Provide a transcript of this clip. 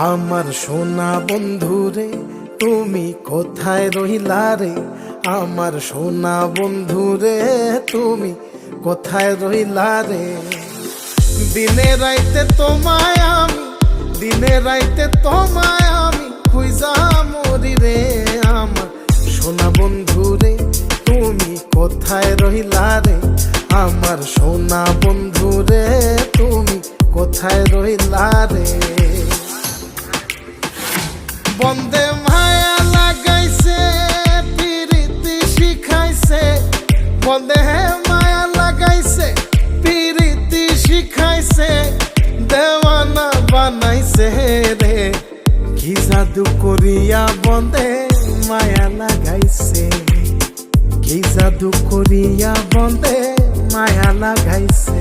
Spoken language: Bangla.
আমার সোনা বন্ধু রে তুমি কোথায় রইলা রে, আমার সোনা বন্ধু রে তুমি কোথায় রইলা রে। দিনে রাইতে তোমায় আমি, দিনে রাইতে তোমায় আমি খুঁজা মরি রে। আমার সোনা বন্ধু রে তুমি কোথায় রইলা রে, আমার সোনা বন্ধু রে তুমি কোথায় রইলা রে। বন্দে মায়া লাগাইছে পিরিতি শিখাইছে, বন্দে মায়া লাগাইছে পিরিতি শিখাইছে, দেওয়ানা বানাইছে রে। কি জাদু করিয়া বন্দে মায়া লাগাইছে, কি জাদু করিয়া বন্দে মায়া লাগাইছে।